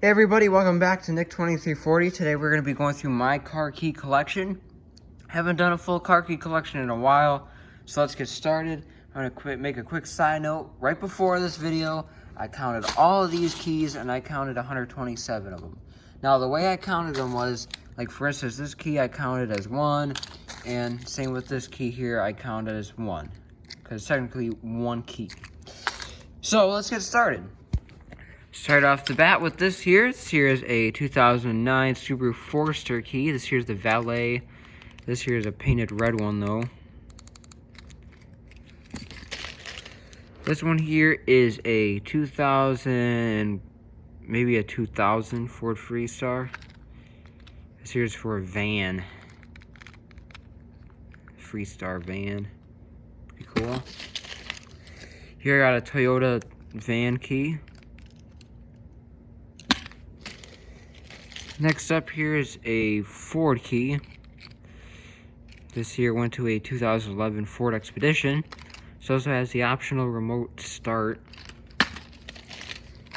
Hey everybody, welcome back to Nick2340. Today we're going to be going through my car key collection. Haven't done a full car key collection in a while, so let's get started. I'm going to make a quick side note. Right before this video, I counted all of these keys and I counted 127 of them. Now the way I counted them was, like for instance, this key I counted as 1, and same with this key here, I counted as 1. Because technically one key. So let's get started. Start off the bat with this here. This here is a 2009 Subaru Forester key. This here is the Valet. This here is a painted red one though. This one here is a 2000, maybe a 2000 Ford Freestar. This here is for a van. Freestar van. Pretty cool. Here I got a Toyota van key. Next up here is a Ford key. This here went to a 2011 Ford Expedition. It also has the optional remote start.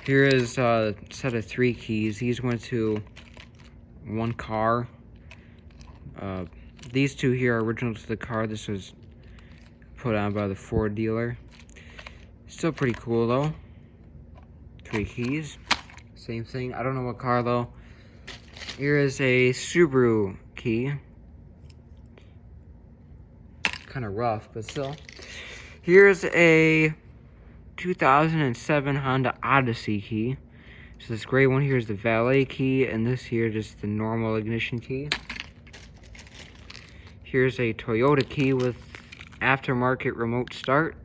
Here is a set of 3 keys. These went to one car. These 2 here are original to the car. This was put on by the Ford dealer. Still pretty cool though. 3 keys. Same thing. I don't know what car though. Here is a Subaru key. Kind of rough, but still. Here's a 2007 Honda Odyssey key. So this gray one here is the valet key, and this here just the normal ignition key. Here's a Toyota key with aftermarket remote start.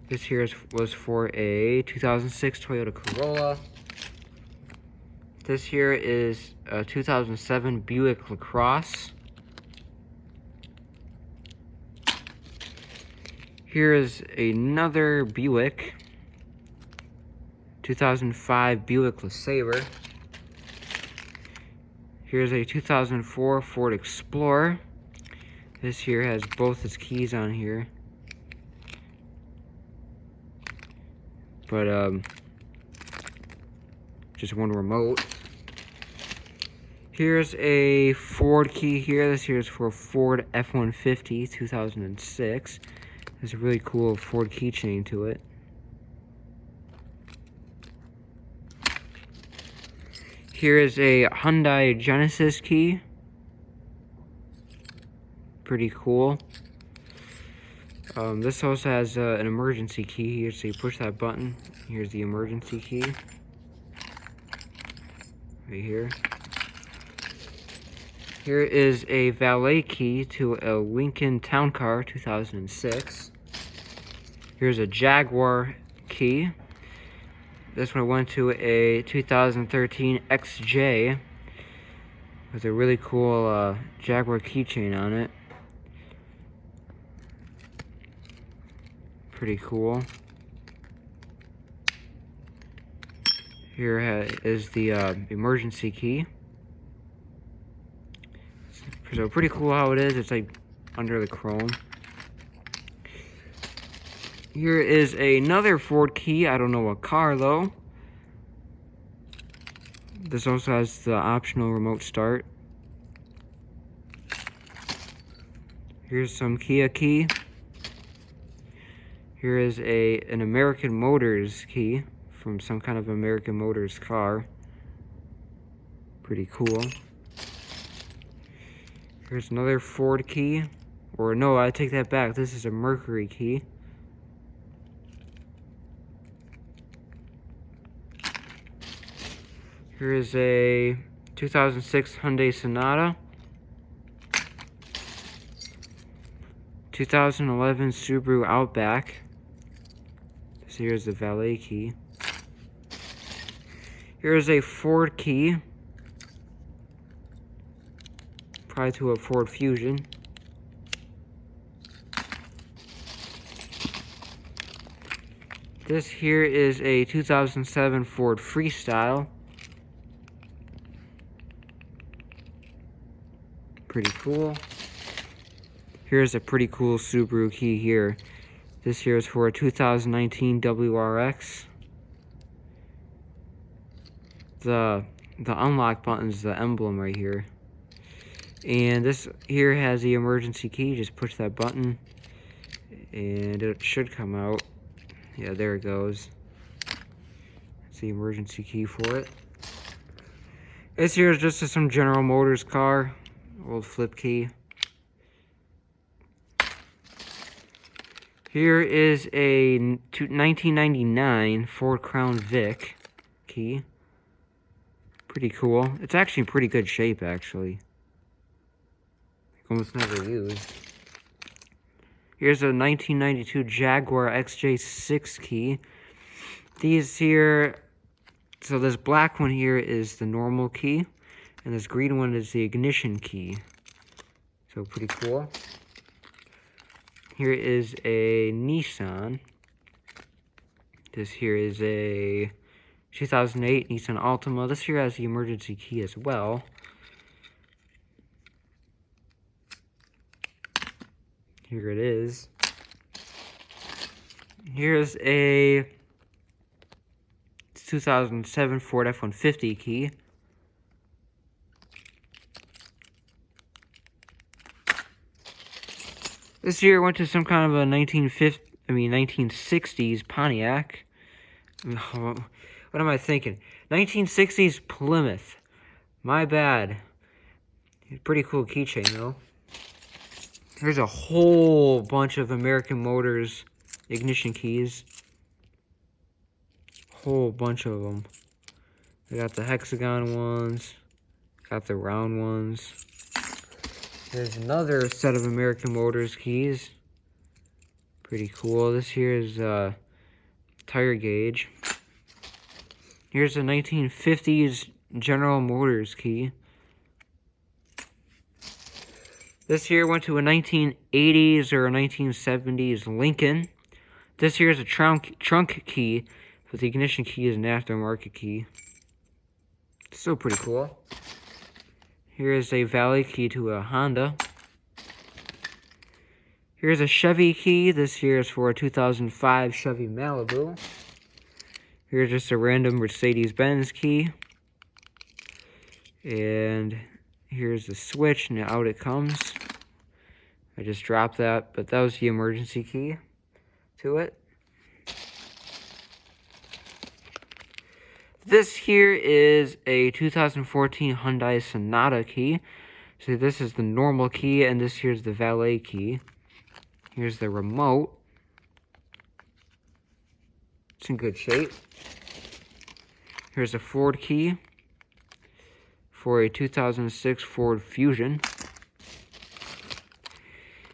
This here was for a 2006 Toyota Corolla. This here is a 2007 Buick LaCrosse. Here is another Buick. 2005 Buick LeSabre. Here's a 2004 Ford Explorer. This here has both its keys on here. But, just one remote. Here's a Ford key here. This here is for a Ford F-150 2006. There's a really cool Ford keychain to it. Here is a Hyundai Genesis key. Pretty cool. This also has an emergency key here, so you push that button. Here's the emergency key. Right here. Here is a valet key to a Lincoln Town Car 2006. Here's a Jaguar key. This one went to a 2013 XJ with a really cool Jaguar keychain on it. Pretty cool. Here is the emergency key. So pretty cool how it is. It's like under the chrome. Here is another Ford key. I don't know what car though. This also has the optional remote start. Here's some Kia key. Here is an American Motors key from some kind of American Motors car. Pretty cool. Here's another Ford key. Or no, I take that back. This is a Mercury key. Here is a 2006 Hyundai Sonata. 2011 Subaru Outback. This here is the valet key. Here is a Ford key. Probably to a Ford Fusion. This here is a 2007 Ford Freestyle. Pretty cool. Here's a pretty cool Subaru key here. This here is for a 2019 WRX. the unlock button's the emblem right here. And this here has the emergency key. Just push that button and it should come out. Yeah, there it goes. That's the emergency key for it. This here is just some General Motors car. Old flip key. Here is a 1999 Ford Crown Vic key. Pretty cool. It's actually in pretty good shape, actually. Almost never used. Here's a 1992 Jaguar XJ6 key. These here, so this black one here is the normal key, and this green one is the ignition key. So pretty cool. Here is a Nissan. This here is a 2008 Nissan Altima. This here has the emergency key as well. Here it is. Here's a 2007 Ford F-150 key. This year went to some kind of a 1960s Pontiac. What am I thinking? 1960s Plymouth. My bad. Pretty cool keychain though. Here's a whole bunch of American Motors ignition keys. Whole bunch of them. I got the hexagon ones. Got the round ones. There's another set of American Motors keys. Pretty cool. This here is tire gauge. Here's a 1950s General Motors key. This here went to a 1980s or a 1970s Lincoln. This here is a trunk key, but the ignition key is an aftermarket key. Still pretty cool. Here is a valet key to a Honda. Here's a Chevy key. This here is for a 2005 Chevy Malibu. Here's just a random Mercedes-Benz key. And here's the switch, and out it comes. I just dropped that, but that was the emergency key to it. This here is a 2014 Hyundai Sonata key. So this is the normal key, and this here's the valet key. Here's the remote. It's in good shape. Here's a Ford key for a 2006 Ford Fusion.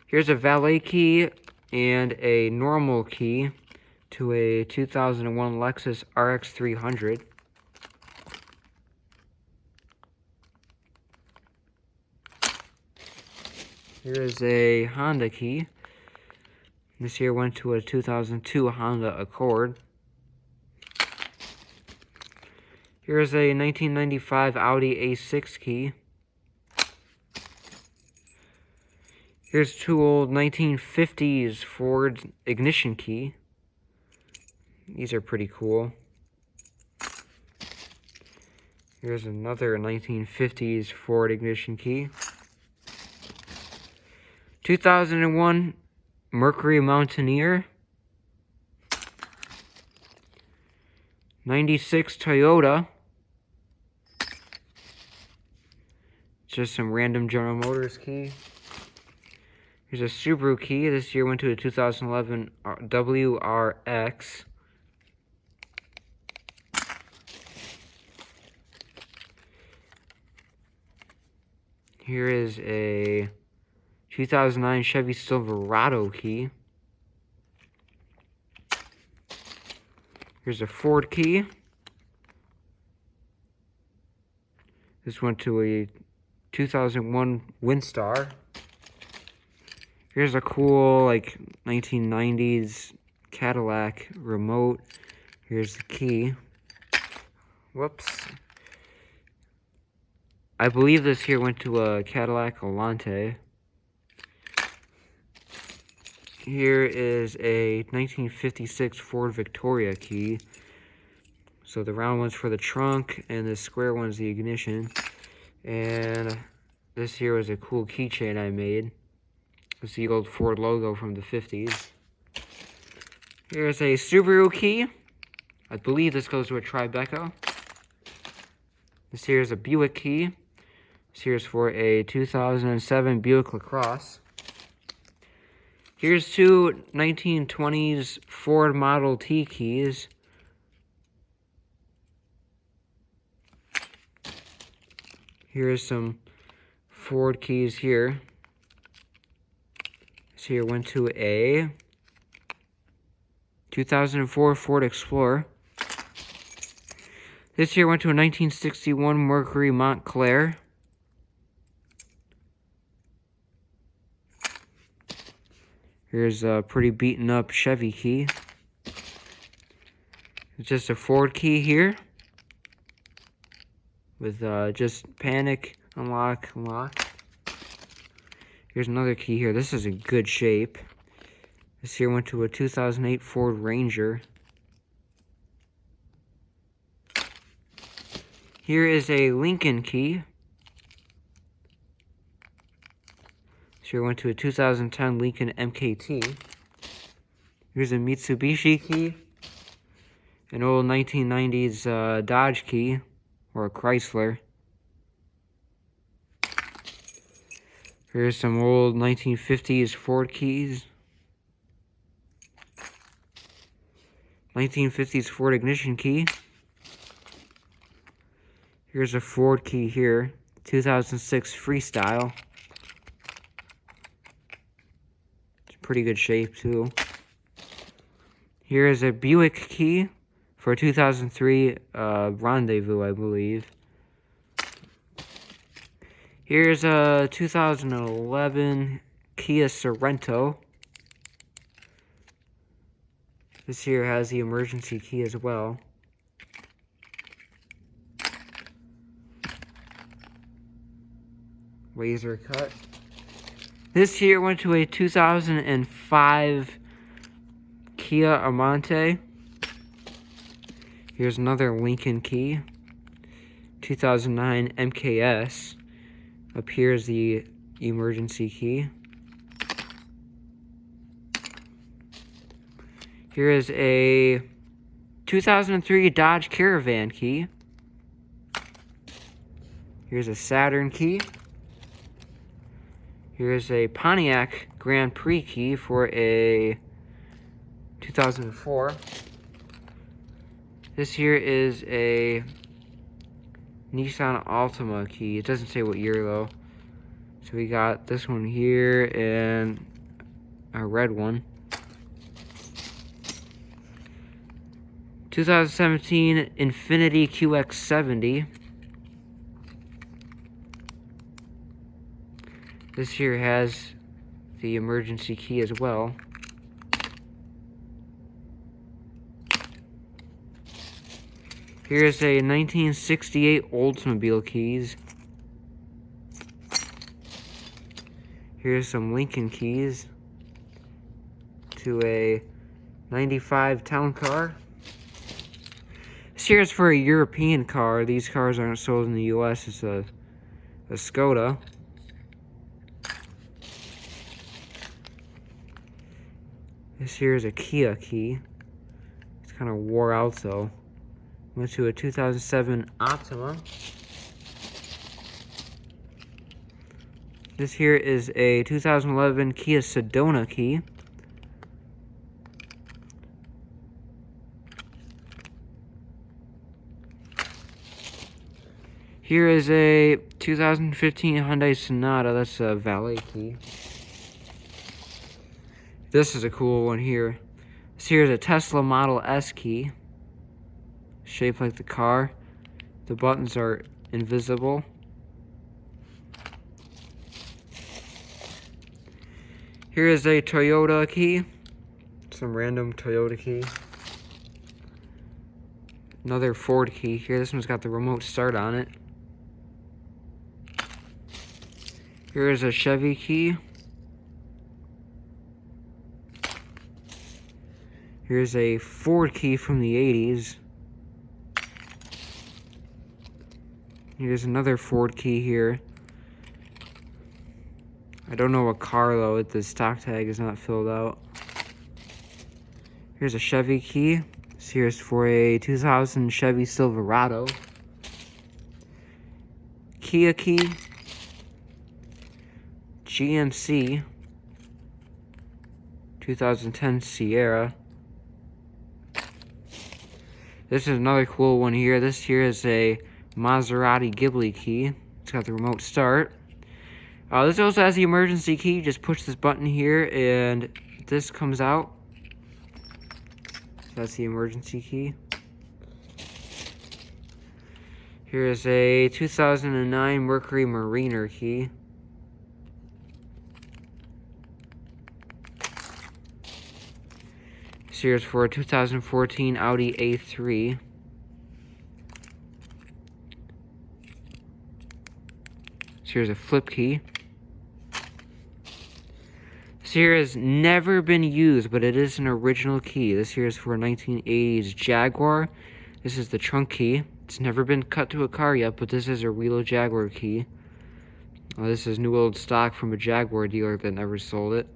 Here's a valet key and a normal key to a 2001 Lexus RX 300. Here is a Honda key. This here went to a 2002 Honda Accord. Here's a 1995 Audi A6 key. Here's two old 1950s Ford ignition key. These are pretty cool. Here's another 1950s Ford ignition key. 2001 Mercury Mountaineer. 96 Toyota. Just some random General Motors key. Here's a Subaru key. This year went to a 2011 WRX. Here is a 2009 Chevy Silverado key. Here's a Ford key. This went to a 2001 Windstar. Here's a cool, like, 1990s Cadillac remote. Here's the key. Whoops. I believe this here went to a Cadillac Alante. Here is a 1956 Ford Victoria key. So the round one's for the trunk, and the square one's the ignition. And this here was a cool keychain I made. It's the old Ford logo from the 50s. Here's a Subaru key. I believe this goes to a Tribeca. This here is a Buick key. This here is for a 2007 Buick LaCrosse. Here's two 1920s Ford Model T keys. Here's some Ford keys here. This here went to a 2004 Ford Explorer. This here went to a 1961 Mercury Montclair. Here's a pretty beaten up Chevy key. It's just a Ford key here. With just panic, unlock, unlock. Here's another key here. This is in good shape. This here went to a 2008 Ford Ranger. Here is a Lincoln key. This here went to a 2010 Lincoln MKT. Here's a Mitsubishi key. An old 1990s Dodge key. Or a Chrysler. Here's some old 1950s Ford keys. 1950s Ford ignition key. Here's a Ford key here. 2006 Freestyle. It's pretty good shape too. Here is a Buick key. For a 2003 Rendezvous, I believe. Here's a 2011 Kia Sorento. This here has the emergency key as well. Laser cut. This here went to a 2005 Kia Amante. Here's another Lincoln key. 2009 MKS. Up here is the emergency key. Here is a 2003 Dodge Caravan key. Here's a Saturn key. Here's a Pontiac Grand Prix key for a 2004. This here is a Nissan Altima key. It doesn't say what year though. So we got this one here and a red one. 2017 Infiniti QX70. This here has the emergency key as well. Here's a 1968 Oldsmobile keys. Here's some Lincoln keys to a 95 town car. This here is for a European car. These cars aren't sold in the US. It's a Skoda. This here is a Kia key. It's kind of wore out though. Went to a 2007 Optima. This here is a 2011 Kia Sedona key. Here is a 2015 Hyundai Sonata. That's a valet key. This is a cool one here. This here is a Tesla Model S key. Shaped like the car. The buttons are invisible. Here is a Toyota key. Some random Toyota key. Another Ford key here. This one's got the remote start on it. Here is a Chevy key. Here's a Ford key from the 80s. Here's another Ford key here. I don't know what car though, the stock tag is not filled out. Here's a Chevy key. This here's for a 2000 Chevy Silverado. Kia key. GMC 2010 Sierra. This is another cool one here. This here is a Maserati Ghibli key. It's got the remote start. This also has the emergency key. You just push this button here and this comes out. That's the emergency key. Here is a 2009 Mercury Mariner key. Here's for a 2014 Audi A3. Here's a flip key. This here has never been used, but it is an original key. This here is for a 1980s Jaguar. This is the trunk key. It's never been cut to a car yet, but this is a real Jaguar key. This is new old stock from a Jaguar dealer that never sold it.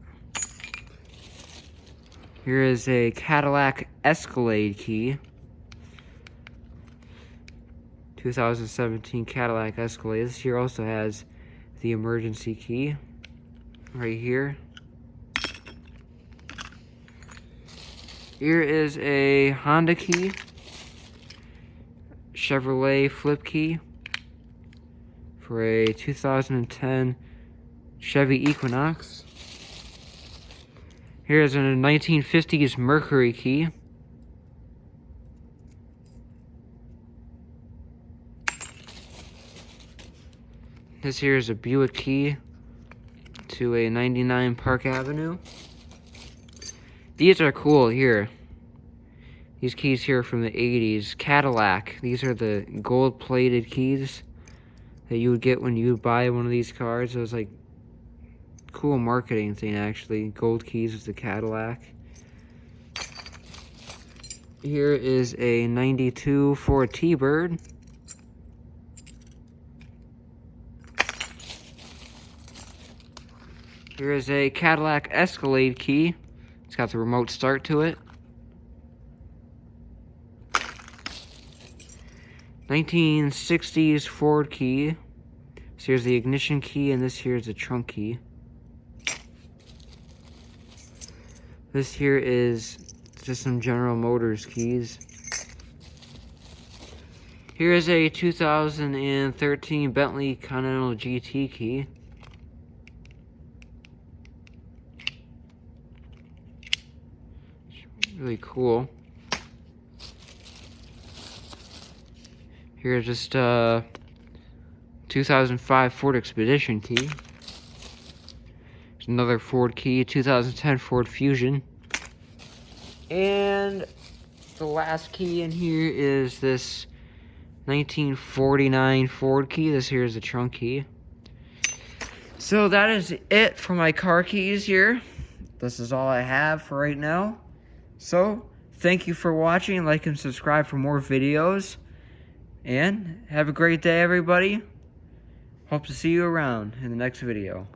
Here is a Cadillac Escalade key. 2017 Cadillac Escalade. This here also has the emergency key right here. Here is a Honda key. Chevrolet flip key for a 2010 Chevy Equinox. Here's a 1950s Mercury key. This here is a Buick key to a 99 Park Avenue. These are cool here. These keys here from the 80s. Cadillac. These are the gold-plated keys that you would get when you would buy one of these cars. It was like cool marketing thing, actually. Gold keys with the Cadillac. Here is a 92 Ford T-Bird. Here is a Cadillac Escalade key. It's got the remote start to it. 1960s Ford key. So here's the ignition key, and this here is the trunk key. This here is just some General Motors keys. Here is a 2013 Bentley Continental GT key. Really cool. Here's just a 2005 Ford Expedition key. There's another Ford key, 2010 Ford Fusion. And the last key in here is this 1949 Ford key. This here is the trunk key. So that is it for my car keys here. This is all I have for right now. So, thank you for watching. Like and subscribe for more videos. And have a great day, everybody. Hope to see you around in the next video.